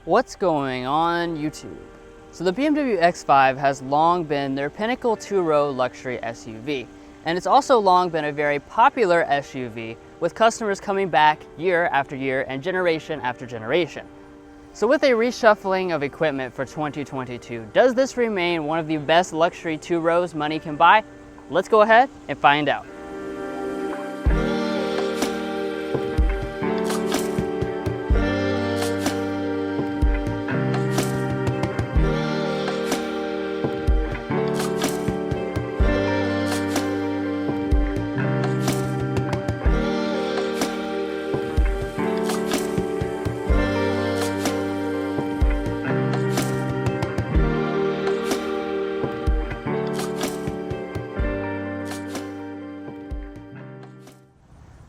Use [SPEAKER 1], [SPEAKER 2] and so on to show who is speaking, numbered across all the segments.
[SPEAKER 1] What's going on YouTube? So the BMW X5 has long been their pinnacle two-row luxury SUV, and it's also long been a very popular SUV with customers coming back year after year and generation after generation. So with a reshuffling of equipment for 2022, does this remain one of the best luxury two-rows money can buy? Let's go ahead and find out.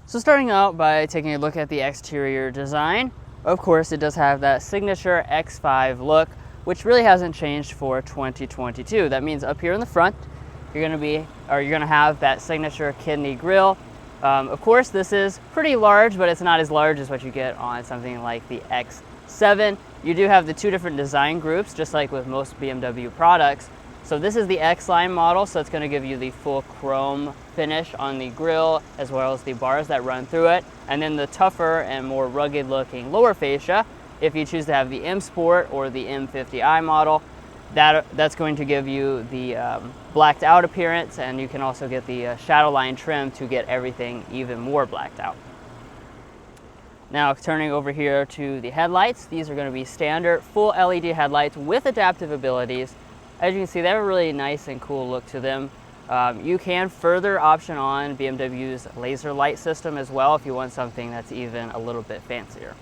[SPEAKER 1] So starting out by taking a look at the exterior design, of course it does have that signature X5 look, which really hasn't changed for 2022. That means up here in the front, you're gonna have that signature kidney grille. Of course, this is pretty large, but it's not as large as what you get on something like the X7. You do have the two different design groups, just like with most BMW products. So this is the X-Line model, so it's going to give you the full chrome finish on the grille, as well as the bars that run through it. And then the tougher and more rugged looking lower fascia, if you choose to have the M Sport or the M50i model, that's going to give you the blacked out appearance, and you can also get the shadow line trim to get everything even more blacked out. Now turning over here to the headlights, these are going to be standard full LED headlights with adaptive abilities. As you can see, they have a really nice and cool look to them. You can further option on BMW's laser light system as well if you want something that's even a little bit fancier.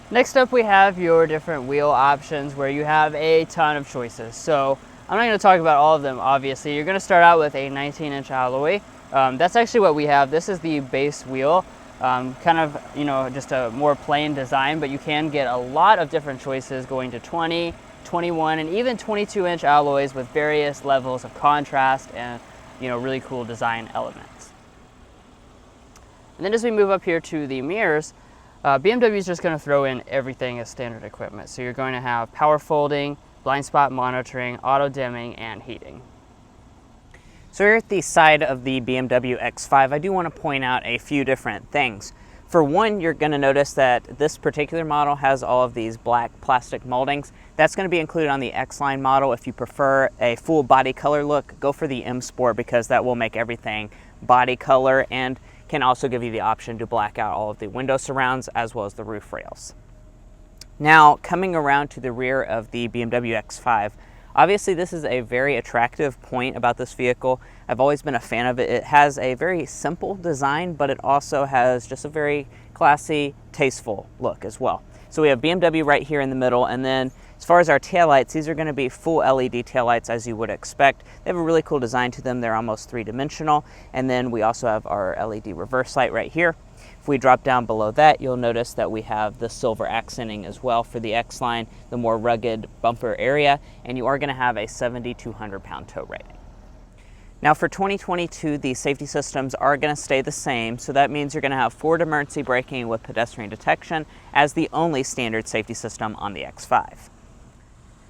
[SPEAKER 1] Next up, we have your different wheel options where you have a ton of choices. So I'm not going to talk about all of them, obviously. You're going to start out with a 19-inch alloy. That's actually what we have. This is the base wheel. Kind of, just a more plain design, but you can get a lot of different choices going to 20, 21, and even 22-inch alloys with various levels of contrast and really cool design elements. And then as we move up here to the mirrors, BMW is just going to throw in everything as standard equipment. So you're going to have power folding, blind spot monitoring, auto dimming, and heating.
[SPEAKER 2] So here at the side of the BMW X5, I do want to point out a few different things. For one, you're going to notice that this particular model has all of these black plastic moldings. That's going to be included on the X-Line model. If you prefer a full body color look, go for the M Sport, because that will make everything body color and can also give you the option to black out all of the window surrounds as well as the roof rails. Now, coming around to the rear of the BMW X5, obviously this is a very attractive point about this vehicle. I've always been a fan of it. It has a very simple design, but it also has just a very classy, tasteful look as well. So we have BMW right here in the middle, and then as far as our taillights, these are going to be full LED taillights as you would expect. They have a really cool design to them. They're almost three-dimensional. And then we also have our LED reverse light right here. If we drop down below that, you'll notice that we have the silver accenting as well for the X-Line, the more rugged bumper area, and you are going to have a 7,200 pound tow rating. Now for 2022, the safety systems are going to stay the same, so that means you're going to have forward emergency braking with pedestrian detection as the only standard safety system on the X5.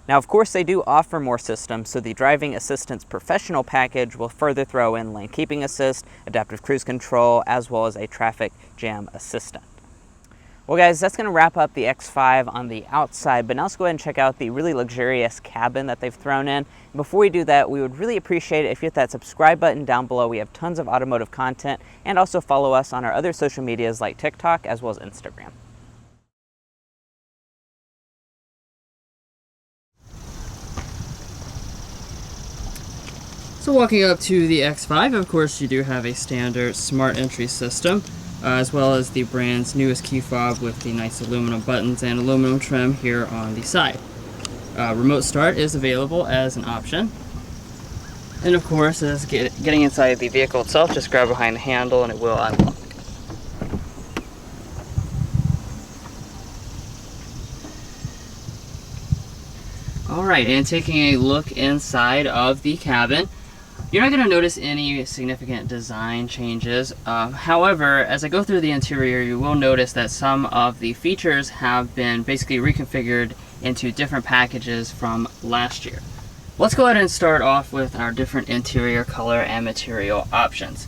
[SPEAKER 2] Now, of course, they do offer more systems, so the Driving Assistance Professional package will further throw in lane keeping assist, adaptive cruise control, as well as a traffic jam assistant. Well, guys, that's going to wrap up the X5 on the outside, but now let's go ahead and check out the really luxurious cabin that they've thrown in. Before we do that, we would really appreciate it if you hit that subscribe button down below. We have tons of automotive content, and also follow us on our other social medias like TikTok as well as Instagram.
[SPEAKER 1] So walking up to the X5, of course, you do have a standard smart entry system, as well as the brand's newest key fob with the nice aluminum buttons and aluminum trim here on the side. Remote start is available as an option. And of course, as getting inside the vehicle itself, just grab behind the handle and it will unlock. Alright, and taking a look inside of the cabin, You're not going to notice any significant design changes. However, as I go through the interior, you will notice that some of the features have been basically reconfigured into different packages from last year. Let's go ahead and start off with our different interior color and material options.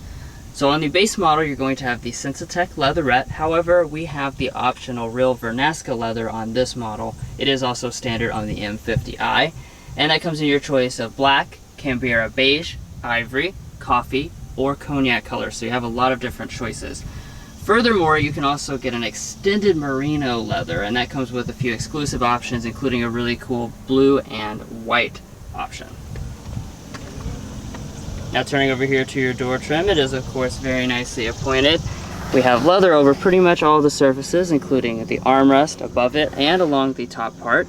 [SPEAKER 1] So on the base model, you're going to have the Sensitech leatherette. However, we have the optional real Vernasca leather on this model. It is also standard on the M50i, and that comes in your choice of black, Canberra beige, ivory, coffee, or cognac color. So you have a lot of different choices. Furthermore, you can also get an extended merino leather, and that comes with a few exclusive options, including a really cool blue and white option. Now turning over here to your door trim, it is of course very nicely appointed. We have leather over pretty much all the surfaces, including the armrest above it and along the top part.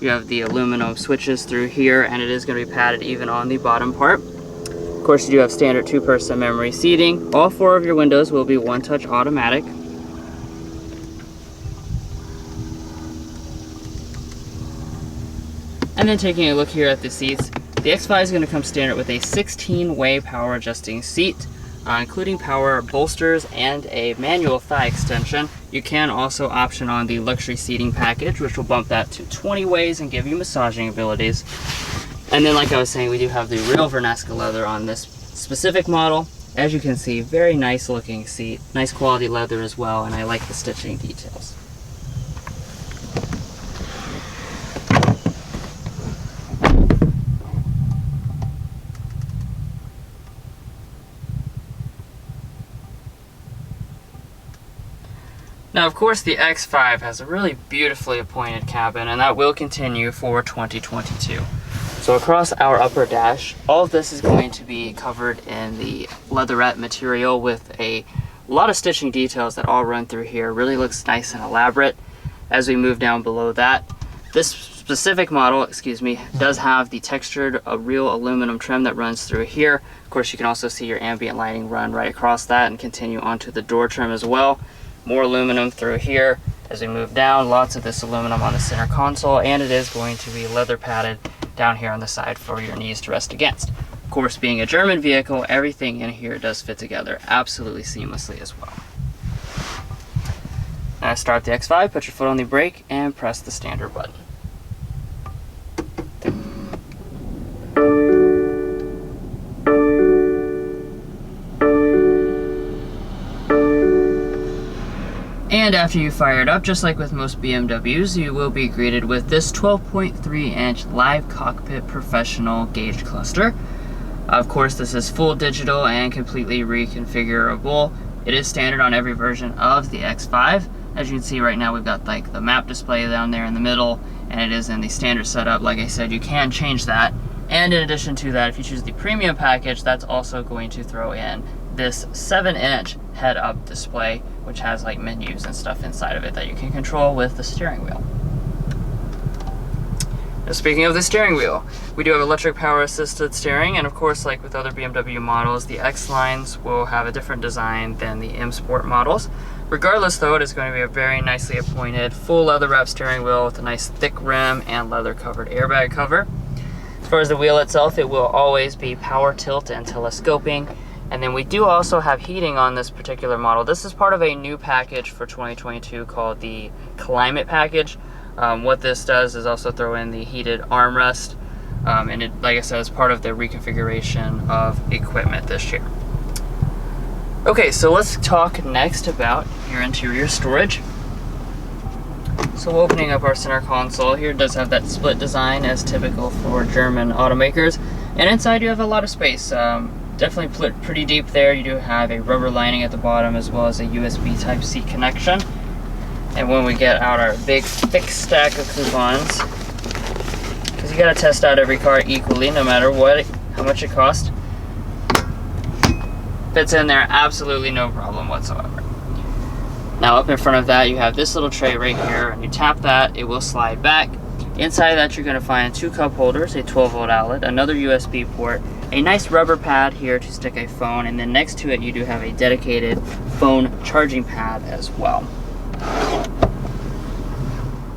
[SPEAKER 1] You have the aluminum switches through here, and it is going to be padded even on the bottom part. Of course, you do have standard 2-person memory seating. All 4 of your windows will be one-touch automatic. And then taking a look here at the seats, the X5 is going to come standard with a 16-way power adjusting seat, including power bolsters and a manual thigh extension. You can also option on the luxury seating package, which will bump that to 20 ways and give you massaging abilities. And then, like I was saying, we do have the real Vernasca leather on this specific model. As you can see, very nice looking seat, nice quality leather as well, and I like the stitching details. Now, of course, the X5 has a really beautifully appointed cabin, and that will continue for 2022. So across our upper dash, all of this is going to be covered in the leatherette material with a lot of stitching details that all run through here. Really looks nice and elaborate. As we move down below that, this specific model, does have the textured real aluminum trim that runs through here. Of course, you can also see your ambient lighting run right across that and continue onto the door trim as well. More aluminum through here. As we move down, lots of this aluminum on the center console, and it is going to be leather padded down here on the side for your knees to rest against. Of course, being a German vehicle, everything in here does fit together absolutely seamlessly as well. Now start the X5, put your foot on the brake, and press the standard button. And after you fire it up, just like with most BMWs, you will be greeted with this 12.3-inch live cockpit professional gauge cluster. Of course, this is full digital and completely reconfigurable. It is standard on every version of the X5. As you can see right now, we've got like the map display down there in the middle, and it is in the standard setup. Like I said, you can change that. And in addition to that, if you choose the premium package, that's also going to throw in this 7-inch head-up display, which has like menus and stuff inside of it that you can control with the steering wheel. Now, speaking of the steering wheel, we do have electric power assisted steering, and of course, like with other BMW models, the X lines will have a different design than the M Sport models. Regardless though, it is going to be a very nicely appointed full leather wrap steering wheel with a nice thick rim and leather covered airbag cover. As far as the wheel itself, it will always be power tilt and telescoping. And then we do also have heating on this particular model. This is part of a new package for 2022 called the Climate Package. What this does is also throw in the heated armrest, and it, like I said, is part of the reconfiguration of equipment this year. Okay, so let's talk next about your interior storage. So opening up our center console here, it does have that split design as typical for German automakers, and inside you have a lot of space. Definitely pretty deep there. You do have a rubber lining at the bottom as well as a USB Type-C connection. And when we get out our big thick stack of coupons, because you got to test out every car equally no matter what, how much it costs, fits in there absolutely no problem whatsoever. Now up in front of that you have this little tray right here, and you tap that, it will slide back. Inside that you're going to find 2 cup holders, a 12-volt outlet, another USB port, a nice rubber pad here to stick a phone, and then next to it you do have a dedicated phone charging pad as well.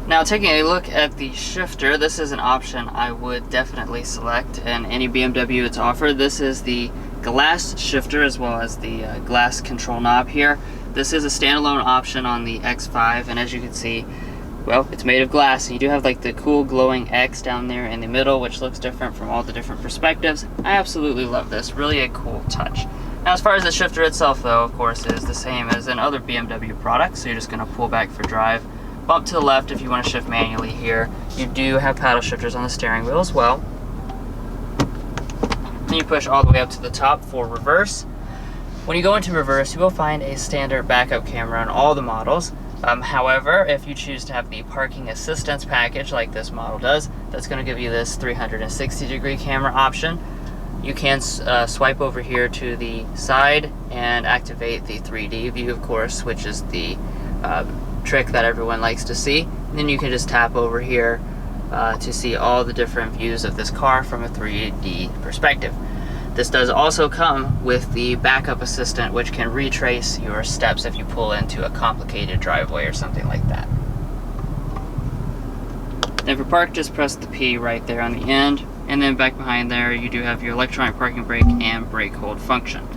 [SPEAKER 1] Now taking a look at the shifter, this is an option I would definitely select in any BMW it's offered. This is the glass shifter as well as the glass control knob here. This is a standalone option on the X5, and as you can see, well, it's made of glass, and you do have like the cool glowing X down there in the middle, which looks different from all the different perspectives. I absolutely love this, really a cool touch. Now as far as the shifter itself though, of course, is the same as in other BMW products, so you're just going to pull back for drive. Bump to the left if you want to shift manually here. You do have paddle shifters on the steering wheel as well. Then you push all the way up to the top for reverse. When you go into reverse, you will find a standard backup camera on all the models. However, if you choose to have the parking assistance package like this model does, that's going to give you this 360-degree camera option. You can swipe over here to the side and activate the 3D view, of course, which is the trick that everyone likes to see. And then you can just tap over here to see all the different views of this car from a 3D perspective. This does also come with the backup assistant, which can retrace your steps if you pull into a complicated driveway or something like that. Then for park, just press the P right there on the end, and then back behind there you do have your electronic parking brake and brake hold function.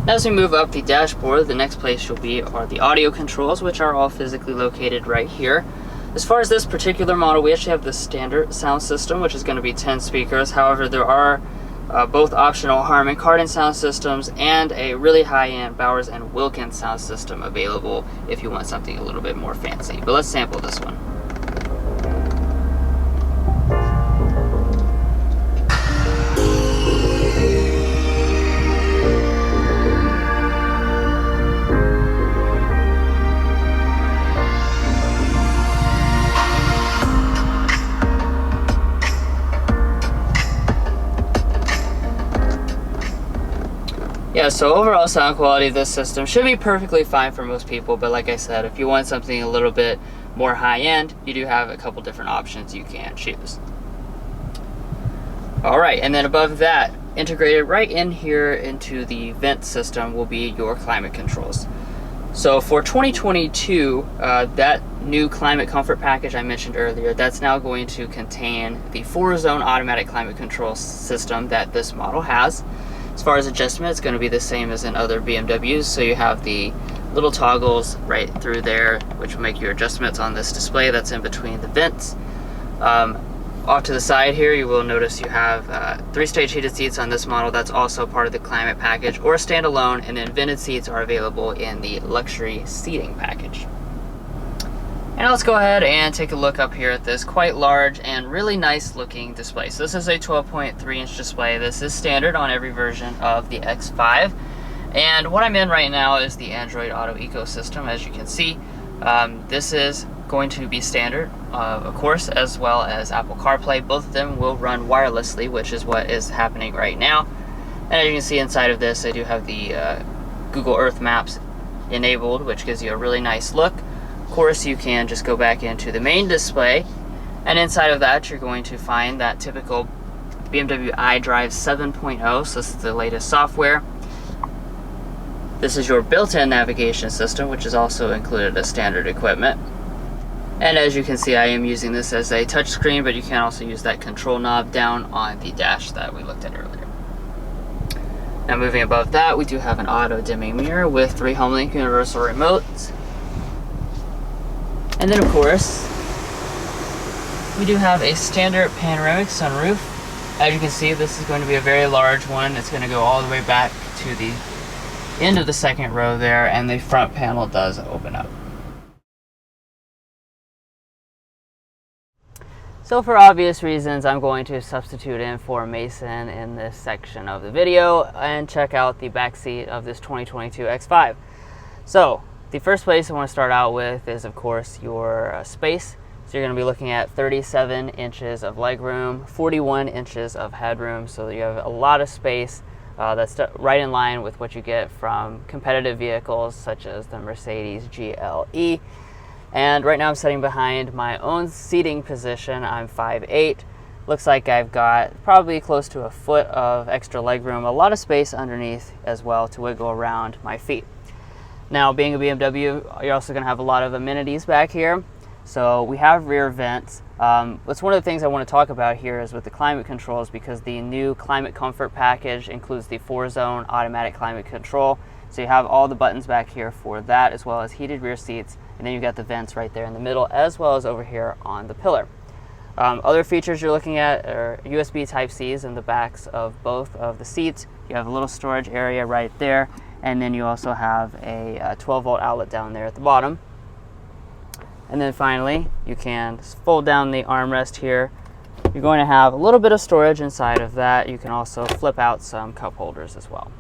[SPEAKER 1] As we move up the dashboard, the next place you'll be are the audio controls, which are all physically located right here. As far as this particular model, we actually have the standard sound system, which is going to be 10 speakers. However, there are both optional Harman Kardon sound systems and a really high-end Bowers & Wilkins sound system available if you want something a little bit more fancy. But let's sample this one. Yeah, so overall sound quality of this system should be perfectly fine for most people, but like I said, if you want something a little bit more high-end, you do have a couple different options you can choose. Alright, and then above that, integrated right in here into the vent system will be your climate controls. So for 2022, that new climate comfort package I mentioned earlier, that's now going to contain the 4-zone automatic climate control system that this model has. As far as adjustment, it's going to be the same as in other BMWs, so you have the little toggles right through there, which will make your adjustments on this display that's in between the vents. Off to the side here, you will notice you have 3-stage heated seats on this model. That's also part of the climate package, or standalone, and then vented seats are available in the luxury seating package. And let's go ahead and take a look up here at this quite large and really nice looking display. So this is a 12.3-inch display. This is standard on every version of the X5. And what I'm in right now is the Android Auto ecosystem, as you can see. This is going to be standard, of course, as well as Apple CarPlay. Both of them will run wirelessly, which is what is happening right now. And as you can see inside of this, I do have the Google Earth Maps enabled, which gives you a really nice look. Of course, you can just go back into the main display, and inside of that you're going to find that typical BMW iDrive 7.0, so this is the latest software. This is your built-in navigation system, which is also included as standard equipment. And as you can see, I am using this as a touchscreen, but you can also use that control knob down on the dash that we looked at earlier. Now moving above that, we do have an auto-dimming mirror with 3 HomeLink universal remotes. And then of course, we do have a standard panoramic sunroof. As you can see, this is going to be a very large one. It's going to go all the way back to the end of the second row there, and the front panel does open up. So for obvious reasons, I'm going to substitute in for Mason in this section of the video and check out the back seat of this 2022 X5. So the first place I want to start out with is, of course, your space. So you're going to be looking at 37 inches of legroom, 41 inches of headroom, so you have a lot of space. That's right in line with what you get from competitive vehicles such as the Mercedes GLE. And right now I'm sitting behind my own seating position. I'm 5'8". Looks like I've got probably close to a foot of extra legroom, a lot of space underneath as well to wiggle around my feet. Now, being a BMW, you're also going to have a lot of amenities back here. So we have rear vents. That's one of the things I want to talk about here is with the climate controls, because the new climate comfort package includes the 4-zone automatic climate control. So you have all the buttons back here for that, as well as heated rear seats, and then you've got the vents right there in the middle, as well as over here on the pillar. Other features you're looking at are USB Type-Cs in the backs of both of the seats. You have a little storage area right there, and then you also have a 12-volt outlet down there at the bottom. And then finally, you can fold down the armrest here. You're going to have a little bit of storage inside of that. You can also flip out some cup holders as well.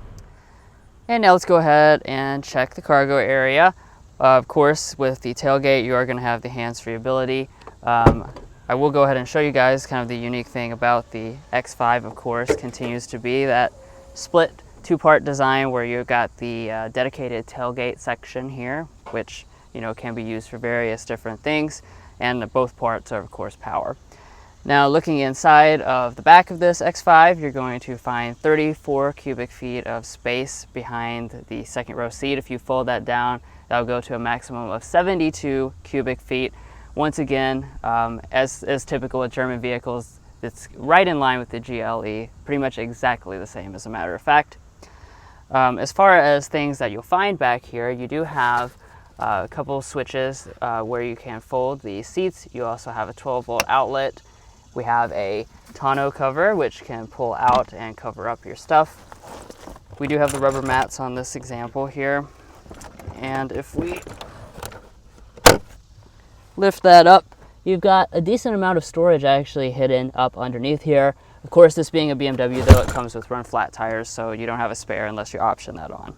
[SPEAKER 1] And now let's go ahead and check the cargo area. Of course, with the tailgate, you are going to have the hands-free ability. I will go ahead and show you guys kind of the unique thing about the X5, of course, continues to be that split two-part design where you've got the dedicated tailgate section here, which can be used for various different things, and both parts are, of course, power. Now, looking inside of the back of this X5, you're going to find 34 cubic feet of space behind the second row seat. If you fold that down, that'll go to a maximum of 72 cubic feet. Once again, as typical with German vehicles, it's right in line with the GLE, pretty much exactly the same as a matter of fact. As far as things that you'll find back here, you do have a couple switches where you can fold the seats. You also have a 12-volt outlet. We have a tonneau cover, which can pull out and cover up your stuff. We do have the rubber mats on this example here. And if we lift that up, you've got a decent amount of storage actually hidden up underneath here. Of course, this being a BMW, though, it comes with run flat tires, so you don't have a spare unless you option that on.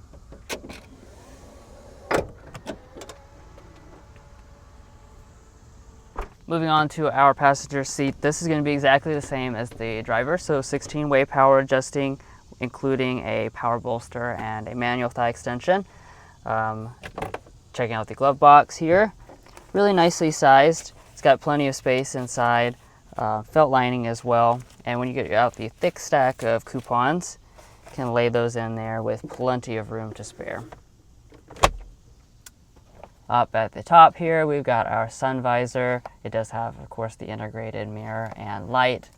[SPEAKER 1] Moving on to our passenger seat, this is going to be exactly the same as the driver, so 16-way power adjusting, including a power bolster and a manual thigh extension. Checking out the glove box here, really nicely sized. It's got plenty of space inside, felt lining as well, and when you get out the thick stack of coupons, you can lay those in there with plenty of room to spare. Up at the top here, we've got our sun visor. It does have, of course, the integrated mirror and light.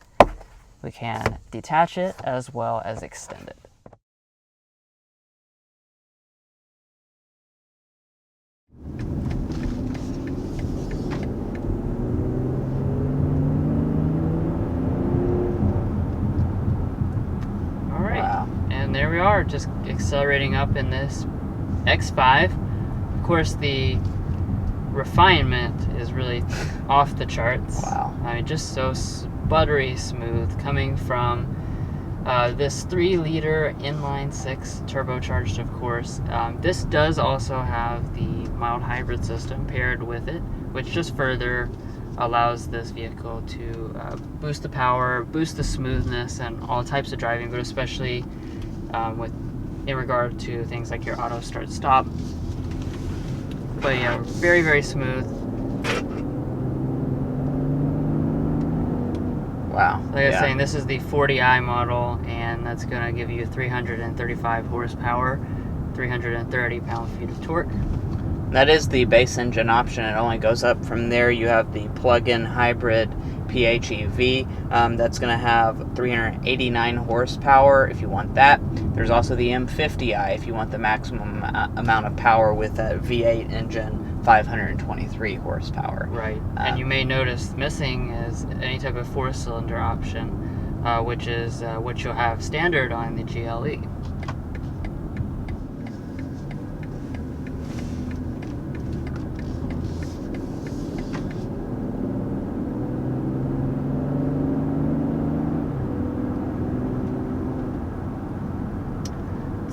[SPEAKER 1] We can detach it as well as extend it. All right, wow. And there we are, just accelerating up in this X5. Of course, the refinement is really off the charts. Wow. I mean, just so buttery smooth coming from this 3-liter inline-6 turbocharged, of course. This does also have the mild hybrid system paired with it, which just further allows this vehicle to boost the power, boost the smoothness, and all types of driving, but especially in regard to things like your auto start-stop. But yeah, very, very smooth. Wow. Like I was saying, this is the 40i model, and that's going to give you 335 horsepower, 330 pound-feet of torque.
[SPEAKER 2] That is the base engine option. It only goes up from there. You have the plug-in hybrid PHEV that's going to have 389 horsepower if you want that. There's also the M50i if you want the maximum amount of power with a V8 engine, 523 horsepower.
[SPEAKER 1] Right. And you may notice missing is any type of 4-cylinder option, which is what you'll have standard on the GLE.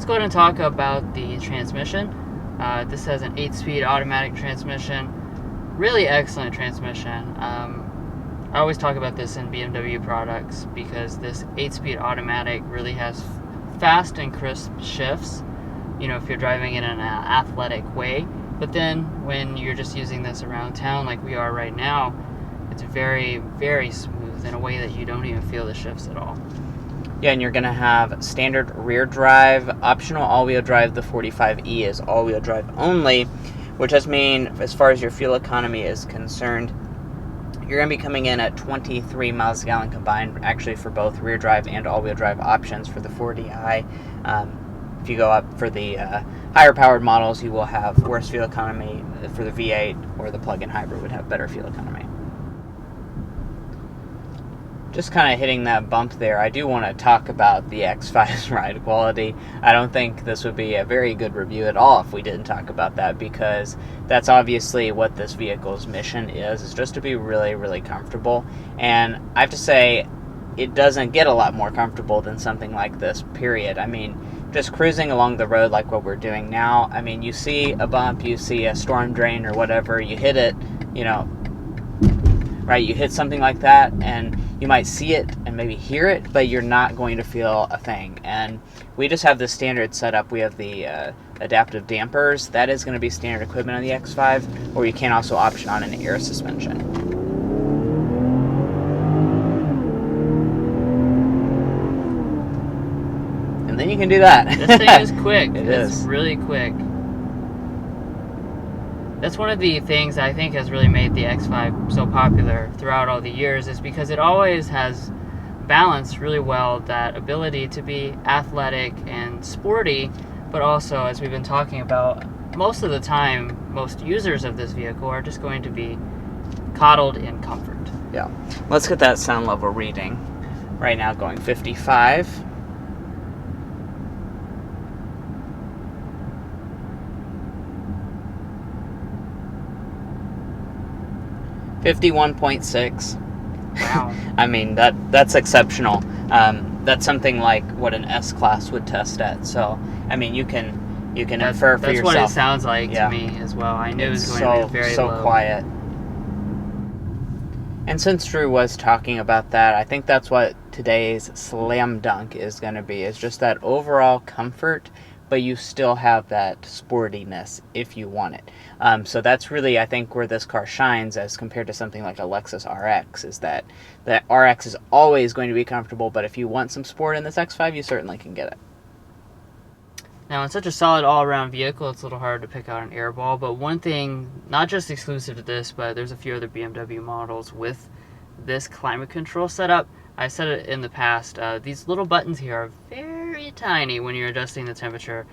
[SPEAKER 1] Go ahead and talk about the transmission. This has an 8-speed automatic transmission. Really excellent transmission. I always talk about this in BMW products because this 8-speed automatic really has fast and crisp shifts, if you're driving in an athletic way. But then when you're just using this around town like we are right now, it's very, very smooth in a way that you don't even feel the shifts at all.
[SPEAKER 2] Yeah, and you're going to have standard rear drive, optional all-wheel drive. The 45e is all-wheel drive only. which does mean, as far as your fuel economy is concerned, you're going to be coming in at 23 miles a gallon combined, actually, for both rear drive and all-wheel drive options for the 4DI. If you go up for the higher powered models, you will have worse fuel economy. For the V8 or the plug-in hybrid would have better fuel economy. Just kind of hitting that bump there, I do want to talk about the X5's ride quality. I don't think this would be a very good review at all if we didn't talk about that, because that's obviously what this vehicle's mission is just to be really, really comfortable. And I have to say, it doesn't get a lot more comfortable than something like this, period. I mean, just cruising along the road like what we're doing now, I mean, you see a bump, you see a storm drain or whatever, you hit it, you know, right? You hit something like that, and you might see it and maybe hear it, but you're not going to feel a thing. And we just have the standard setup. We have the adaptive dampers. That is going to be standard equipment on the X5, or you can also option on an air suspension. And then you can do that.
[SPEAKER 1] This thing is quick.
[SPEAKER 2] It's
[SPEAKER 1] really quick. That's one of the things I think has really made the X5 so popular throughout all the years, is because it always has balanced really well that ability to be athletic and sporty, but also, as we've been talking about, most of the time, most users of this vehicle are just going to be coddled in comfort.
[SPEAKER 2] Yeah. Let's get that sound level reading. Right now going 55. 51.6.
[SPEAKER 1] Wow.
[SPEAKER 2] I mean, that's exceptional. That's something like what an S-Class would test at. So, I mean, you can infer for yourself.
[SPEAKER 1] That's what it sounds like to me as well. I knew it was going to be very low.
[SPEAKER 2] So quiet. And since Drew was talking about that, I think that's what today's slam dunk is going to be, is just that overall comfort, but you still have that sportiness if you want it. So that's really, I think, where this car shines as compared to something like a Lexus RX, is that the RX is always going to be comfortable, but if you want some sport in this X5, you certainly can get it.
[SPEAKER 1] Now, in such a solid all-around vehicle, it's a little hard to pick out an airball, but one thing, not just exclusive to this, but there's a few other BMW models with this climate control setup. I said it in the past, these little buttons here are very tiny when you're adjusting the temperature,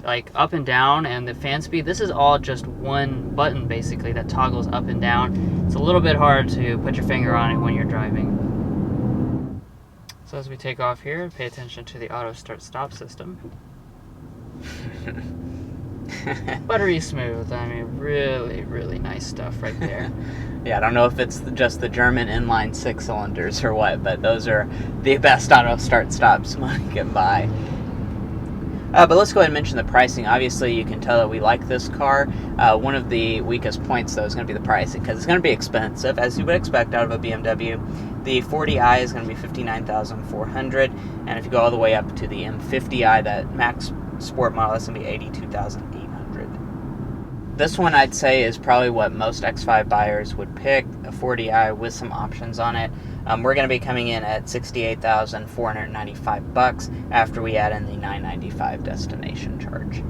[SPEAKER 1] like up and down, and the fan speed. This is all just one button, basically, that toggles up and down. It's a little bit hard to put your finger on it when you're driving. So as we take off here, pay attention to the auto start-stop system. Buttery smooth. I mean, really, really nice stuff right there.
[SPEAKER 2] Yeah, I don't know if it's just the German inline 6 cylinders or what, but those are the best auto start-stops money can buy. But let's go ahead and mention the pricing. Obviously, you can tell that we like this car. One of the weakest points, though, is going to be the pricing, because it's going to be expensive, as you would expect out of a BMW. The 40i is going to be $59,400, and if you go all the way up to the M50i, that max sport model, is going to be $82,800. This one, I'd say, is probably what most X5 buyers would pick, a 40i with some options on it. We're going to be coming in at $68,495 after we add in the $995 destination charge.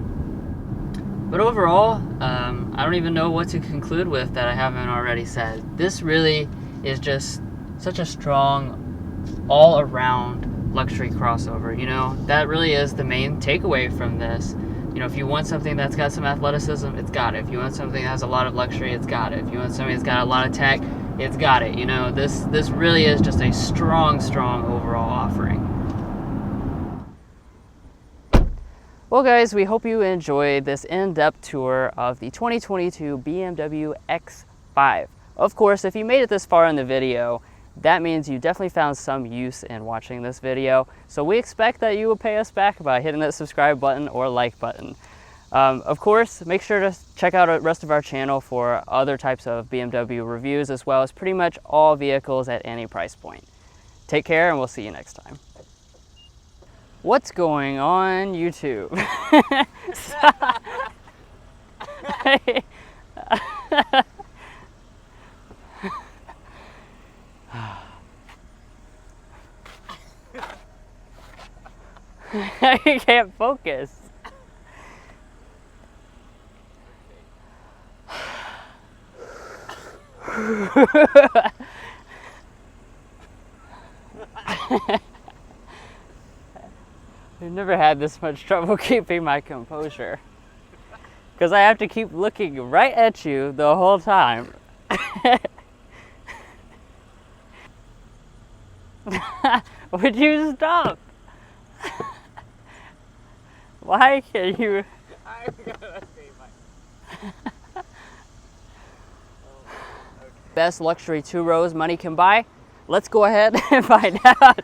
[SPEAKER 1] But overall, I don't even know what to conclude with that I haven't already said. This really is just such a strong, all-around luxury crossover. You know, that really is the main takeaway from this. You know, if you want something that's got some athleticism, it's got it. If you want something that has a lot of luxury, it's got it. If you want something that's got a lot of tech, it's got it. You know, this really is just a strong, strong overall offering. Well, guys, we hope you enjoyed this in-depth tour of the 2022 BMW X5. Of course, if you made it this far in the video, that means you definitely found some use in watching this video. So we expect that you will pay us back by hitting that subscribe button or like button. Of course, make sure to check out the rest of our channel for other types of BMW reviews, as well as pretty much all vehicles at any price point. Take care, and we'll see you next time. What's going on YouTube? You can't focus. I've never had this much trouble keeping my composure. Because I have to keep looking right at you the whole time. Would you stop? Why can you? Best luxury two rows money can buy? Let's go ahead and find out.